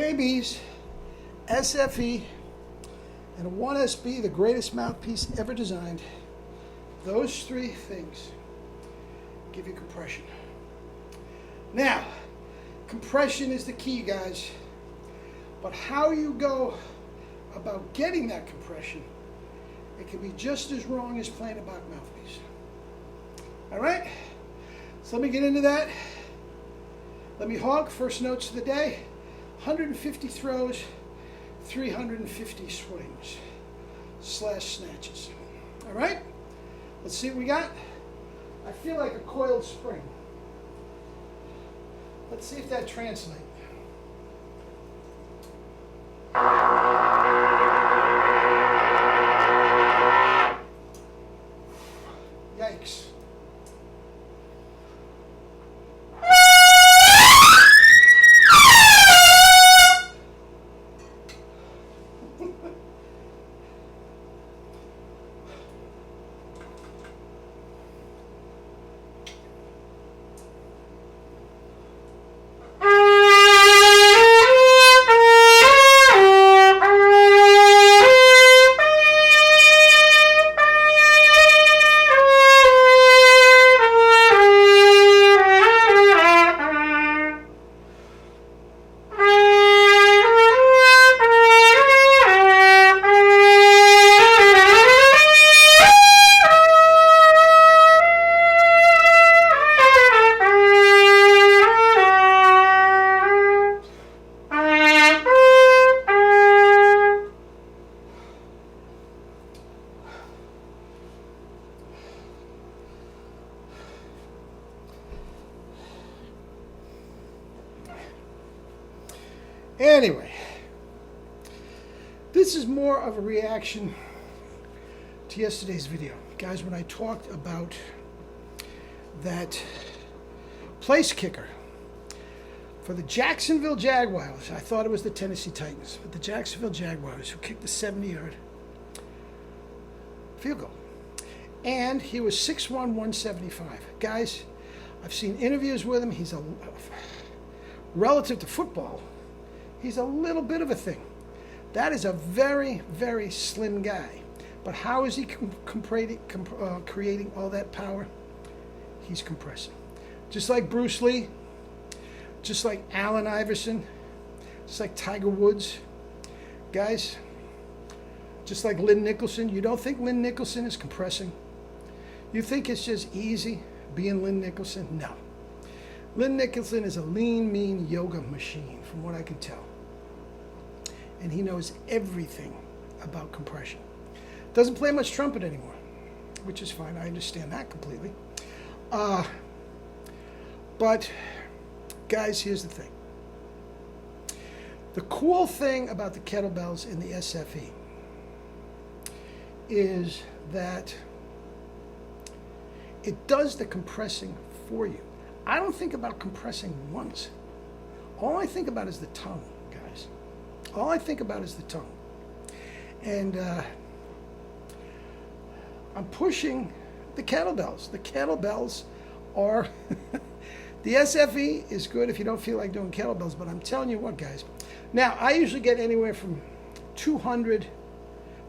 KB's, SFE, and a 1SB, the greatest mouthpiece ever designed. Those three things give you compression. Now, compression is the key, guys. But how you go about getting that compression, it can be just as wrong as playing a Bach mouthpiece. All right? So let me get into that. Let me honk. First notes of the day. 150 throws, 350 swings / snatches. All right? Let's see what we got. I feel like a coiled spring. Let's see if that translates. Yikes. Anyway, this is more of a reaction to yesterday's video. Guys, when I talked about that place kicker for the Jacksonville Jaguars, I thought it was the Tennessee Titans, but the Jacksonville Jaguars, who kicked the 70-yard field goal. And he was 6'1", 175. Guys, I've seen interviews with him. He's relative to football, he's a little bit of a thing. That is a very, very slim guy. But how is he creating all that power? He's compressing. Just like Bruce Lee, just like Allen Iverson, just like Tiger Woods. Guys, just like Lynn Nicholson. You don't think Lynn Nicholson is compressing? You think it's just easy being Lynn Nicholson? No. Lynn Nicholson is a lean, mean yoga machine, from what I can tell. And he knows everything about compression. Doesn't play much trumpet anymore, which is fine. I understand that completely. But, guys, here's the thing. The cool thing about the kettlebells in the SFE is that it does the compressing for you. I don't think about compressing once. All I think about is the tongue, guys. All I think about is the tongue. And I'm pushing the kettlebells. The kettlebells are... The SFE is good if you don't feel like doing kettlebells, but I'm telling you what, guys. Now, I usually get anywhere from 200,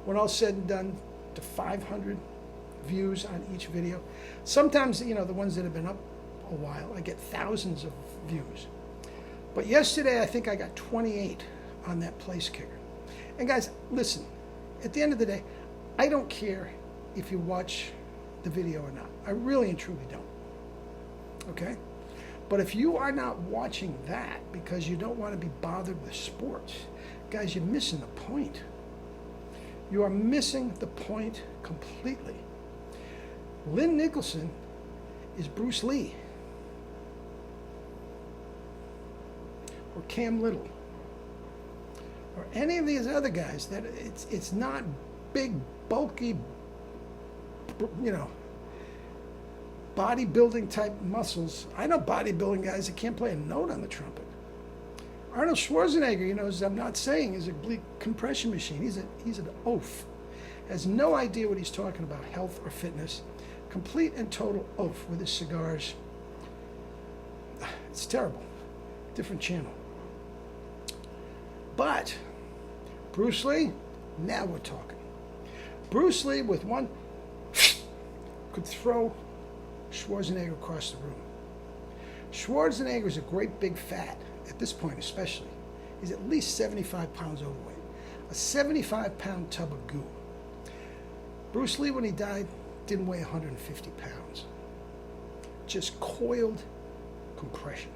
when all said and done, to 500 views on each video. Sometimes, you know, the ones that have been up a while, I get thousands of views. But yesterday, I think I got 28 on that place kicker. And guys, listen, at the end of the day, I don't care if you watch the video or not. I really and truly don't. Okay? But if you are not watching that because you don't want to be bothered with sports, guys, you're missing the point. You are missing the point completely. Lynn Nicholson is Bruce Lee. Or Cam Little. Or any of these other guys that it's not big, bulky, you know, bodybuilding type muscles. I know bodybuilding guys that can't play a note on the trumpet. Arnold Schwarzenegger, you know, as I'm not saying, is a bleak compression machine. He's an oaf. Has no idea what he's talking about, health or fitness. Complete and total oaf with his cigars. It's terrible. Different channel. But Bruce Lee, now we're talking. Bruce Lee with one could throw Schwarzenegger across the room. Schwarzenegger is a great big fat, at this point especially. He's at least 75 pounds overweight. A 75-pound tub of goo. Bruce Lee, when he died, didn't weigh 150 pounds. Just coiled compression.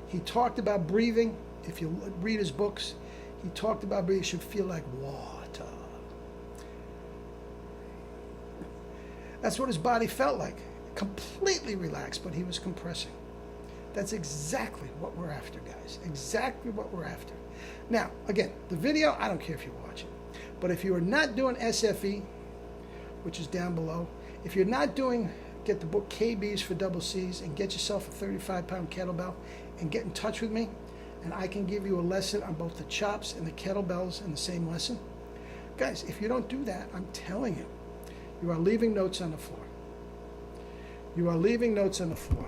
He talked about breathing. If you read his books, he talked about breathing should feel like water. That's what his body felt like. Completely relaxed, but he was compressing. That's exactly what we're after, guys. Exactly what we're after. Now, again, the video, I don't care if you watch it. But if you are not doing SFE, which is down below, if you're not doing, get the book KBs for double C's and get yourself a 35-pound kettlebell and get in touch with me, and I can give you a lesson on both the chops and the kettlebells in the same lesson. Guys, if you don't do that, I'm telling you, you are leaving notes on the floor. You are leaving notes on the floor.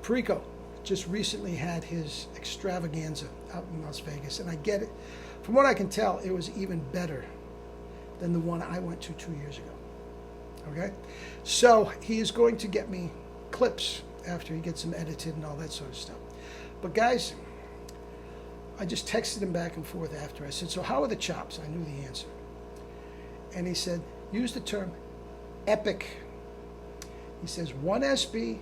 Perico just recently had his extravaganza out in Las Vegas, and I get it. From what I can tell, it was even better than the one I went to 2 years ago. Okay? So he is going to get me clips after he gets them edited and all that sort of stuff. But guys, I just texted him back and forth after. I said, so how are the chops? I knew the answer. And he said, use the term epic. He says 1SB,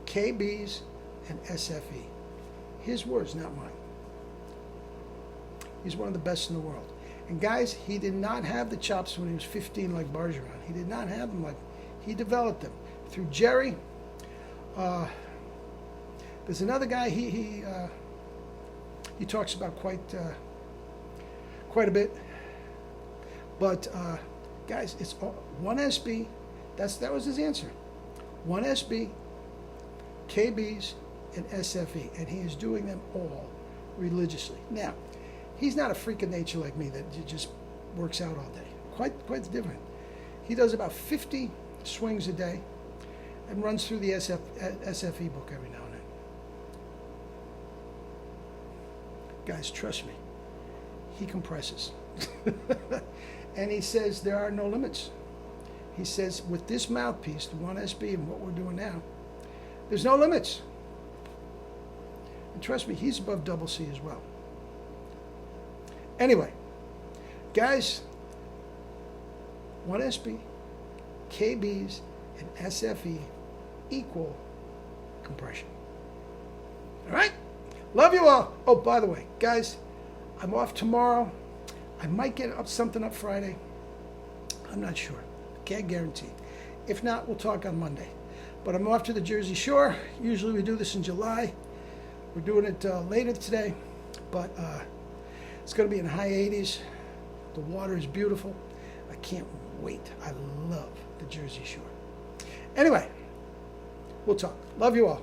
KBs, and SFE. His words, not mine. He's one of the best in the world. And guys, he did not have the chops when he was 15 like Bergeron. He did not have them like, he developed them. Through Jerry, there's another guy, he talks about quite a bit. But guys, it's 1SB, that was his answer. 1SB, KBs, and SFE. And he is doing them all religiously. Now, he's not a freak of nature like me that just works out all day. Quite different. He does about 50 swings a day and runs through the SFE book every now and then. Guys, trust me, he compresses. And he says there are no limits. He says with this mouthpiece, the 1SB and what we're doing now, there's no limits. And trust me, he's above double C as well. Anyway, guys, 1SB, KBs, and SFE equal compression. All right? Love you all. Oh, by the way, guys, I'm off tomorrow. I might get up something up Friday. I'm not sure. Can't guarantee. If not, we'll talk on Monday. But I'm off to the Jersey Shore. Usually we do this in July. We're doing it later today. But it's going to be in high 80s. The water is beautiful. I can't wait. I love the Jersey Shore. Anyway, we'll talk. Love you all.